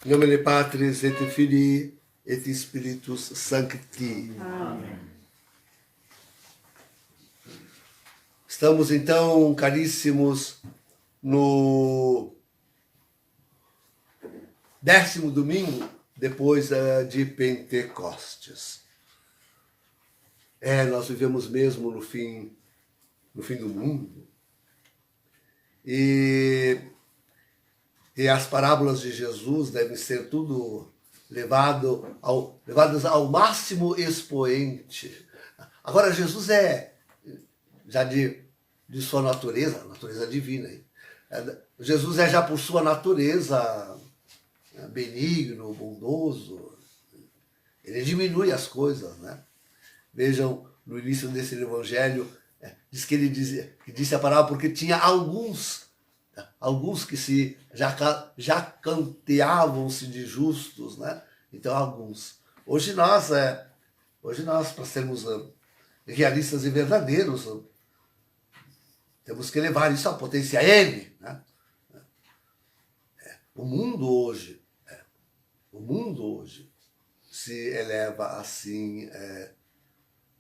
Em nome de Patris et Filii et Spiritus Sancti. Amém. Estamos então, caríssimos, no 10º domingo depois de Pentecostes. Nós vivemos mesmo no fim do mundo. E as parábolas de Jesus devem ser tudo levadas ao máximo expoente. Agora, Jesus já de sua natureza divina. Jesus é já por sua natureza benigno, bondoso. Ele diminui as coisas, né? Vejam, no início desse evangelho, diz que ele disse a parábola porque tinha alguns que já canteavam-se de justos, né? Então, alguns. Hoje nós, para sermos realistas e verdadeiros, temos que levar isso à potência N, né? O mundo hoje se eleva assim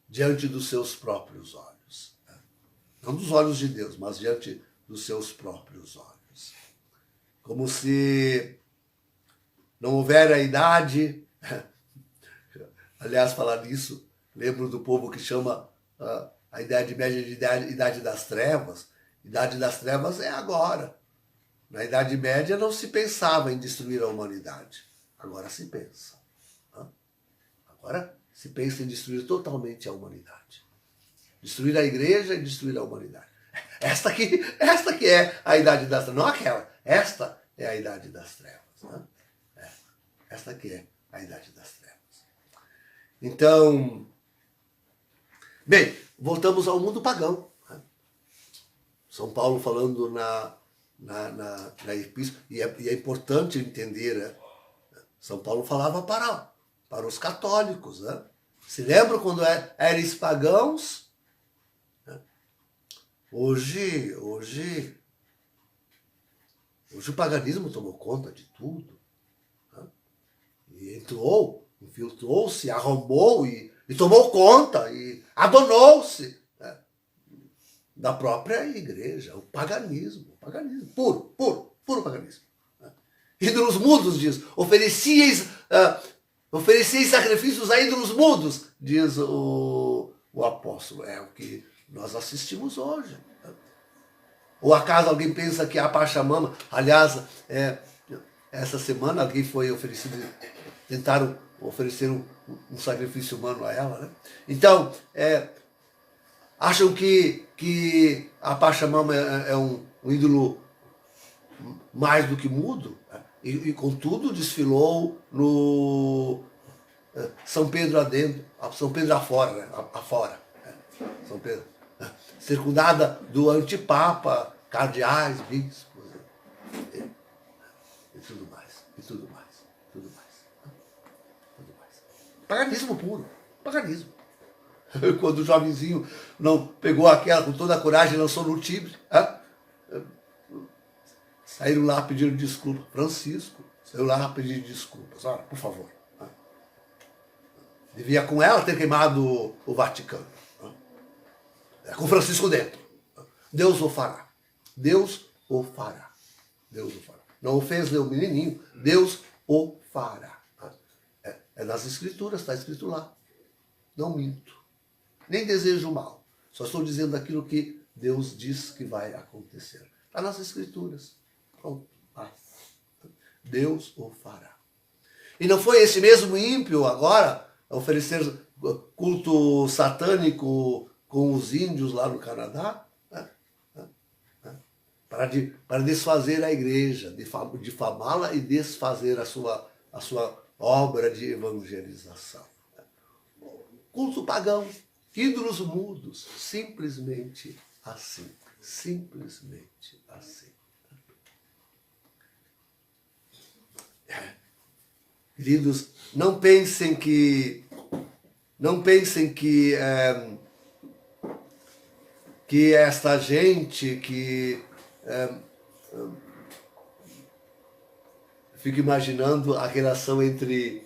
diante dos seus próprios olhos. Não dos olhos de Deus, mas diante dos seus próprios olhos. Como se não houvera idade. Aliás, falar nisso, lembro do povo que chama a Idade Média de Idade das Trevas. Idade das Trevas é agora. Na Idade Média não se pensava em destruir a humanidade. Agora se pensa. Agora se pensa em destruir totalmente a humanidade. Destruir a igreja e destruir a humanidade. Esta que é a Idade das Trevas. Não aquela. Esta é a Idade das Trevas. Né? Esta que é a Idade das Trevas. Então, bem, voltamos ao mundo pagão. Né? São Paulo falando na epístola, e é importante entender, né? São Paulo falava para os católicos. Né? Se lembram quando eram pagãos? Né? Hoje o paganismo tomou conta de tudo. Né? E infiltrou-se, arrombou e tomou conta e adonou-se, né, da própria igreja. O paganismo puro paganismo. Né? Ídolos mudos, diz. Oferecieis sacrifícios a ídolos mudos, diz o apóstolo. É o que nós assistimos hoje. Né? Ou acaso alguém pensa que a Pachamama, aliás, essa semana alguém foi oferecido, tentaram oferecer um sacrifício humano a ela, né? Então, acham que a Pachamama é um ídolo mais do que mudo, né? E contudo desfilou no São Pedro adentro, São Pedro afora, né? Afora, né? São Pedro, circundada do antipapa, cardeais, bispos, e tudo mais. Paganismo puro, paganismo. Quando o jovenzinho não pegou aquela com toda a coragem e lançou no Tibre, saíram lá pedindo desculpa. Francisco saiu lá pedindo desculpas. Olha, por favor. Devia com ela ter queimado o Vaticano. Com Francisco dentro. Deus o fará. Deus o fará. Não o fez nem o menininho. Deus o fará. É nas Escrituras, está escrito lá. Não minto. Nem desejo mal. Só estou dizendo aquilo que Deus diz que vai acontecer. Está nas Escrituras. Pronto. Deus o fará. E não foi esse mesmo ímpio agora a oferecer culto satânico com os índios lá no Canadá? Para desfazer a igreja, difamá-la e desfazer a sua obra de evangelização. Culto pagão, ídolos mudos, simplesmente assim. Simplesmente assim. Queridos, não pensem que esta gente que fico imaginando a relação entre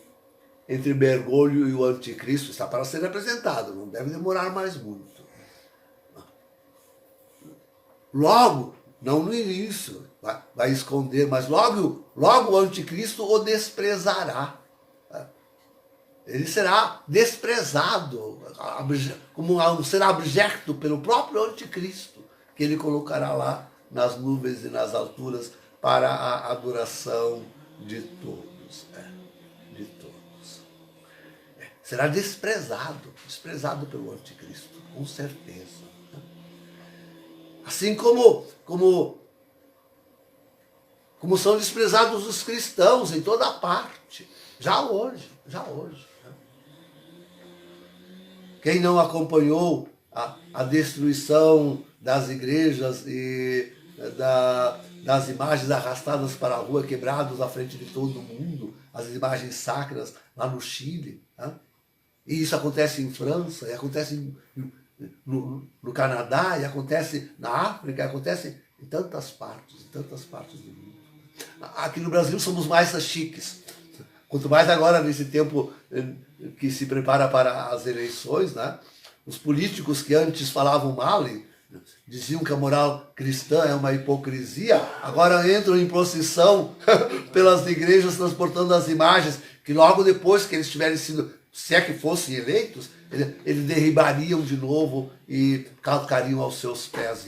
Bergoglio e o anticristo. Está para ser apresentado, não deve demorar mais muito. Logo, não no início, vai esconder, mas logo o anticristo o desprezará. Ele será desprezado, como será abjecto pelo próprio anticristo, que ele colocará lá nas nuvens e nas alturas para a adoração de todos. De todos. Será desprezado pelo anticristo, com certeza. Assim como são desprezados os cristãos em toda parte, já hoje. Quem não acompanhou a destruição das igrejas e das imagens arrastadas para a rua, quebradas à frente de todo mundo, as imagens sacras lá no Chile, né? E isso acontece em França, e acontece no Canadá, e acontece na África, e acontece em tantas partes do mundo. Aqui no Brasil somos mais chiques. Quanto mais agora nesse tempo que se prepara para as eleições, né? Os políticos que antes falavam mal, diziam que a moral cristã é uma hipocrisia, agora entram em procissão pelas igrejas transportando as imagens que logo depois que eles tiverem sido, se é que fossem eleitos, eles derribariam de novo e calcariam aos seus pés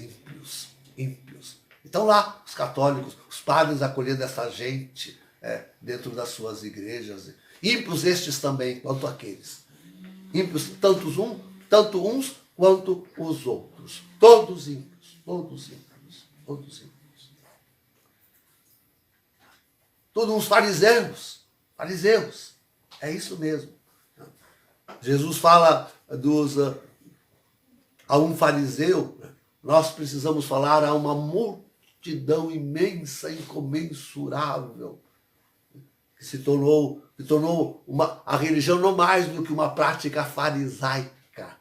ímpios. Então lá, os católicos, os padres acolhendo essa gente dentro das suas igrejas. Ímpios estes também, quanto aqueles. Ímpios, tanto uns quanto os outros. Todos ímpios. Todos uns fariseus. É isso mesmo. Jesus fala a um fariseu, nós precisamos falar a uma multidão imensa, incomensurável, que se tornou a religião não mais do que uma prática farisaica,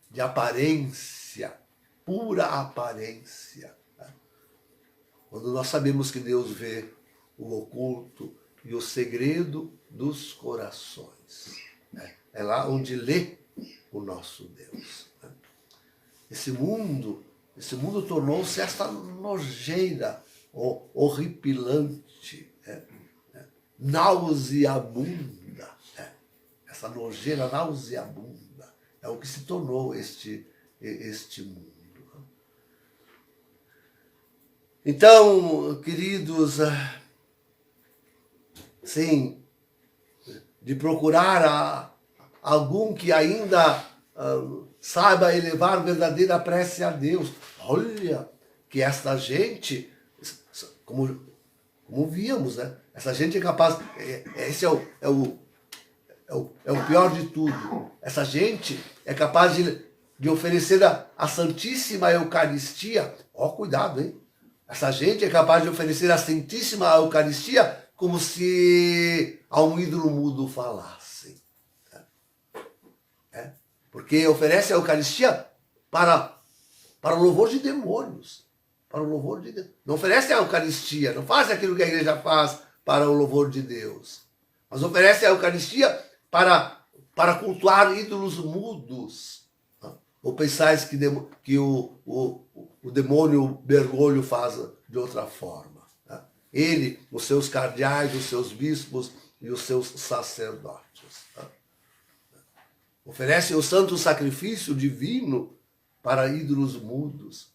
de aparência, pura aparência. Quando nós sabemos que Deus vê o oculto e o segredo dos corações. É lá onde lê o nosso Deus. Esse mundo tornou-se esta nojeira horripilante, nauseabunda. Essa nojeira nauseabunda é o que se tornou este mundo. Então, queridos, sim, de procurar algum que ainda saiba elevar verdadeira prece a Deus. Olha, que esta gente, como víamos, né? Essa gente é capaz, esse é o pior de tudo. Essa gente é capaz de oferecer a Santíssima Eucaristia. Cuidado, hein? Essa gente é capaz de oferecer a Santíssima Eucaristia como se a um ídolo mudo falassem. Porque oferece a Eucaristia para o louvor de demônios. Para o louvor de Deus. Não oferece a Eucaristia, não faz aquilo que a igreja faz para o louvor de Deus. Mas oferece a Eucaristia para cultuar ídolos mudos. Ou pensais que o demônio Bergoglio faz de outra forma. Ele, os seus cardeais, os seus bispos e os seus sacerdotes. Oferece o santo sacrifício divino para ídolos mudos.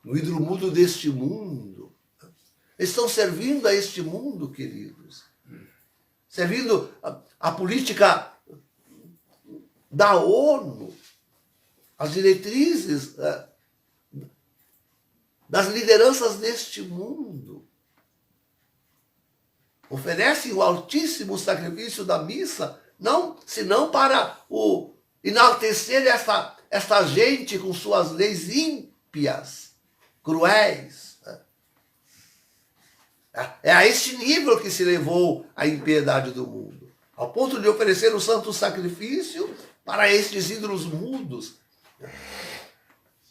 O ídolo mudo deste mundo. Eles estão servindo a este mundo, queridos. Servindo a política da ONU, as diretrizes das lideranças deste mundo. Oferecem o altíssimo sacrifício da missa, senão para enaltecer esta gente com suas leis ímpias, cruéis. É a este nível que se levou a impiedade do mundo, ao ponto de oferecer o santo sacrifício para estes ídolos mudos,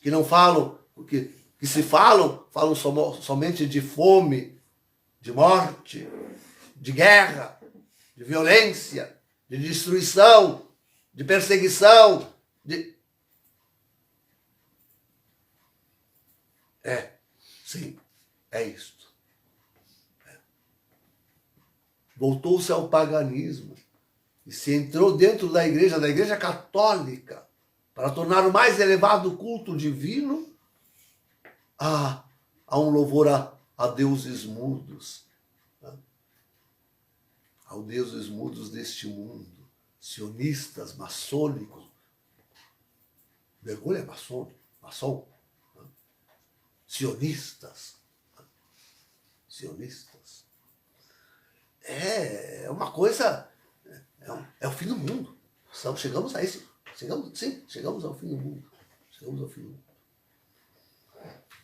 que não falam, que se falam somente de fome, de morte, de guerra, de violência, de destruição, de perseguição, sim, é isto. Voltou-se ao paganismo e se entrou dentro da igreja católica, para tornar o mais elevado culto divino a um louvor a deuses mudos, aos deuses mudos deste mundo, sionistas, maçônicos. Mergulho é maçom, sionistas. É uma coisa, é o fim do mundo. Chegamos a esse, chegamos ao fim do mundo.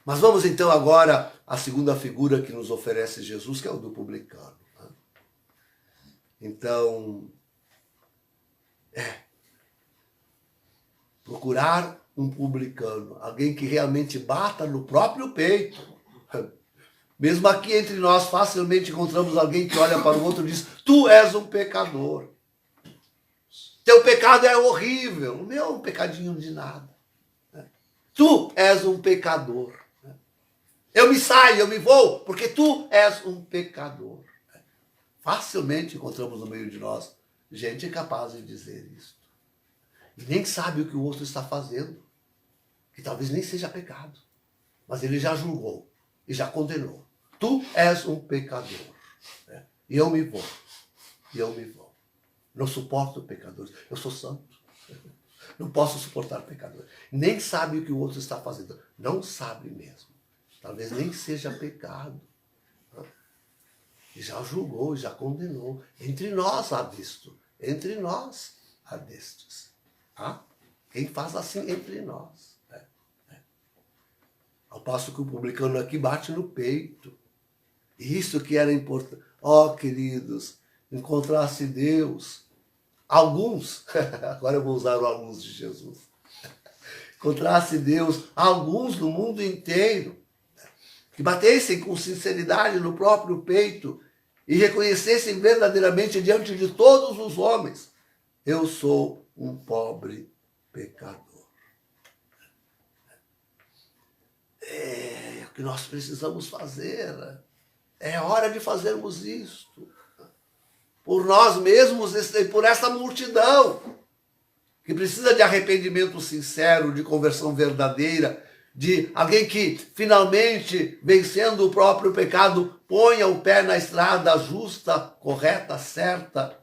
Mas vamos então agora à segunda figura que nos oferece Jesus, que é o do publicano. Então, procurar um publicano, alguém que realmente bata no próprio peito. Mesmo aqui entre nós, facilmente encontramos alguém que olha para o outro e diz: tu és um pecador. Teu pecado é horrível. O meu é um pecadinho de nada. Tu és um pecador. Eu me saio, eu me vou, porque tu és um pecador. Facilmente encontramos no meio de nós gente capaz de dizer isso. E nem sabe o que o outro está fazendo, que talvez nem seja pecado, mas ele já julgou e já condenou. Tu és um pecador. E eu me vou. Não suporto pecadores. Eu sou santo. Não posso suportar pecadores. Nem sabe o que o outro está fazendo. Não sabe mesmo. Talvez nem seja pecado. E já julgou, já condenou. Entre nós há disto. Entre nós há destes. Quem faz assim entre nós. Ao passo que o publicano aqui bate no peito. E isso que era importante. Queridos, encontrasse Deus. Alguns, agora eu vou usar o alguns de Jesus. Encontrasse Deus, alguns no mundo inteiro, que batessem com sinceridade no próprio peito e reconhecessem verdadeiramente diante de todos os homens: eu sou um pobre pecador. É o que nós precisamos fazer. É hora de fazermos isto. Por nós mesmos e por essa multidão que precisa de arrependimento sincero, de conversão verdadeira, de alguém que finalmente, vencendo o próprio pecado, ponha o pé na estrada justa, correta, certa.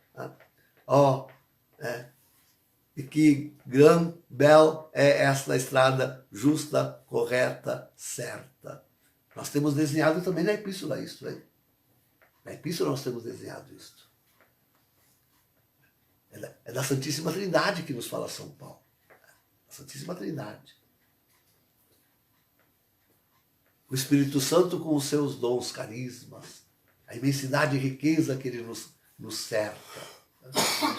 E que grande, bela é esta estrada justa, correta, certa. Nós temos desenhado também na epístola isto, hein? Na epístola nós temos desenhado isto. É da Santíssima Trindade que nos fala São Paulo. A Santíssima Trindade. O Espírito Santo com os seus dons, carismas, a imensidade e riqueza que ele nos cerca.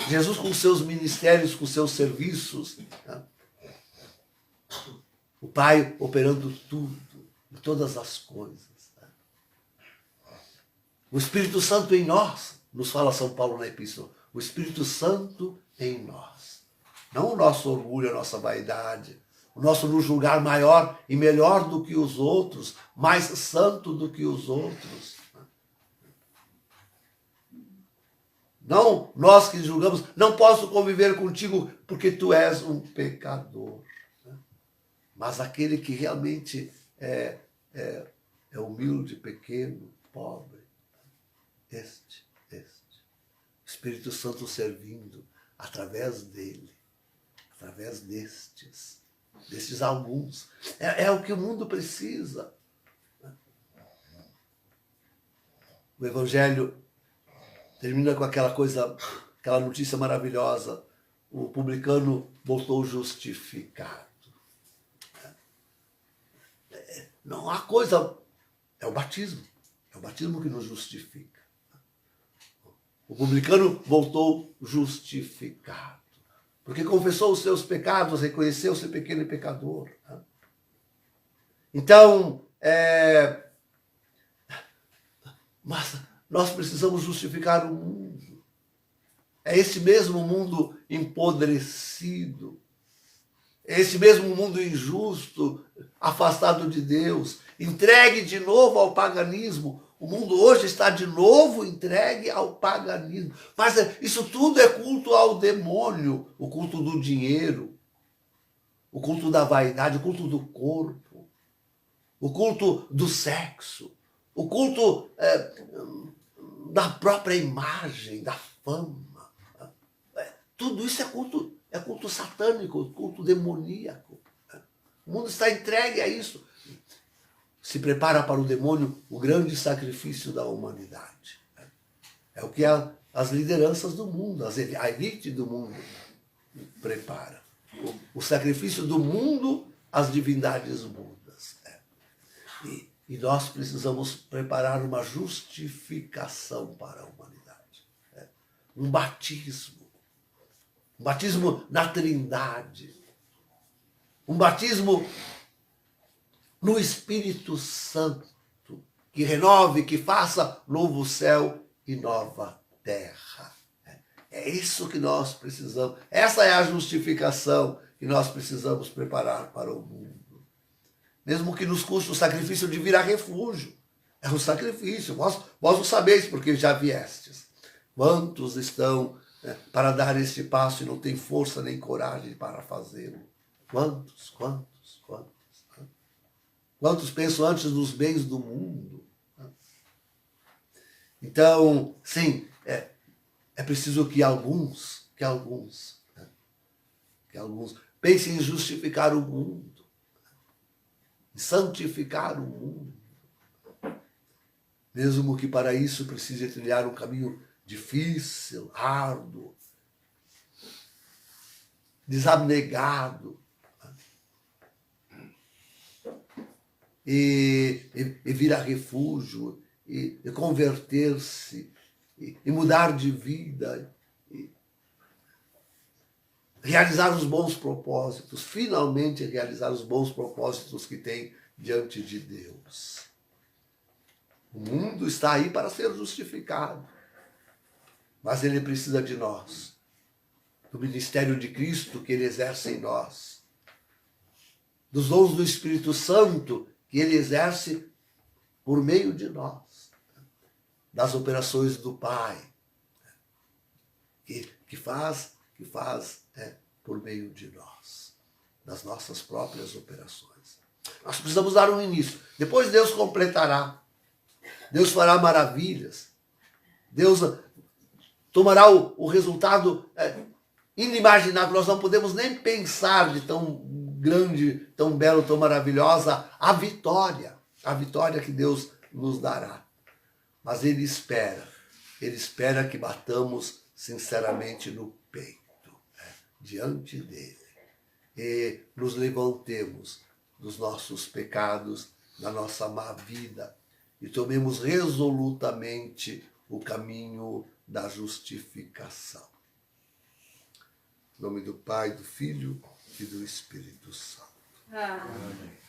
Jesus com os seus ministérios, com os seus serviços. O Pai operando tudo, em todas as coisas. O Espírito Santo em nós, nos fala São Paulo na Epístola. O Espírito Santo em nós. Não o nosso orgulho, a nossa vaidade, o nosso nos julgar maior e melhor do que os outros, mais santo do que os outros. Não nós que julgamos: não posso conviver contigo porque tu és um pecador. Mas aquele que realmente é humilde, pequeno, pobre. Este. Espírito Santo servindo através dele, através destes alguns. É o que o mundo precisa. O Evangelho termina com aquela notícia maravilhosa: o publicano voltou justificado. Não há coisa, é o batismo que nos justifica. O publicano voltou justificado, porque confessou os seus pecados, reconheceu ser pequeno e pecador. Então, nós precisamos justificar o mundo. É esse mesmo mundo empodrecido, é esse mesmo mundo injusto, afastado de Deus, entregue de novo ao paganismo. O mundo hoje está de novo entregue ao paganismo. Mas isso tudo é culto ao demônio, o culto do dinheiro, o culto da vaidade, o culto do corpo, o culto do sexo, o culto da própria imagem, da fama. Tudo isso é culto satânico, culto demoníaco. O mundo está entregue a isso. Se prepara para o demônio o grande sacrifício da humanidade. É o que as lideranças do mundo, a elite do mundo prepara. O sacrifício do mundo às divindades mudas. E nós precisamos preparar uma justificação para a humanidade. Um batismo. Um batismo na Trindade. Um batismo no Espírito Santo, que renove, que faça novo céu e nova terra. É isso que nós precisamos. Essa é a justificação que nós precisamos preparar para o mundo. Mesmo que nos custe o sacrifício de vir a refúgio. É um sacrifício. Vós o sabeis, porque já viestes. Quantos estão para dar este passo e não têm força nem coragem para fazê-lo? Quantos? Quantos pensam antes nos bens do mundo? Então, sim, é preciso que alguns pensem em justificar o mundo, em santificar o mundo. Mesmo que para isso precise trilhar um caminho difícil, árduo, desabnegado. E vir a refúgio, e converter-se, e mudar de vida, e realizar os bons propósitos, finalmente realizar os bons propósitos que tem diante de Deus. O mundo está aí para ser justificado, mas ele precisa de nós, do ministério de Cristo que ele exerce em nós, dos dons do Espírito Santo que ele exerce por meio de nós, das operações do Pai, que faz por meio de nós, das nossas próprias operações. Nós precisamos dar um início. Depois Deus completará. Deus fará maravilhas. Deus tomará o resultado inimaginável. Nós não podemos nem pensar de tão grande, tão belo, tão maravilhosa a vitória que Deus nos dará. Mas Ele espera que batamos sinceramente no peito, diante dEle, e nos levantemos dos nossos pecados, da nossa má vida, e tomemos resolutamente o caminho da justificação. Em nome do Pai, do Filho e do Espírito Santo. Amém.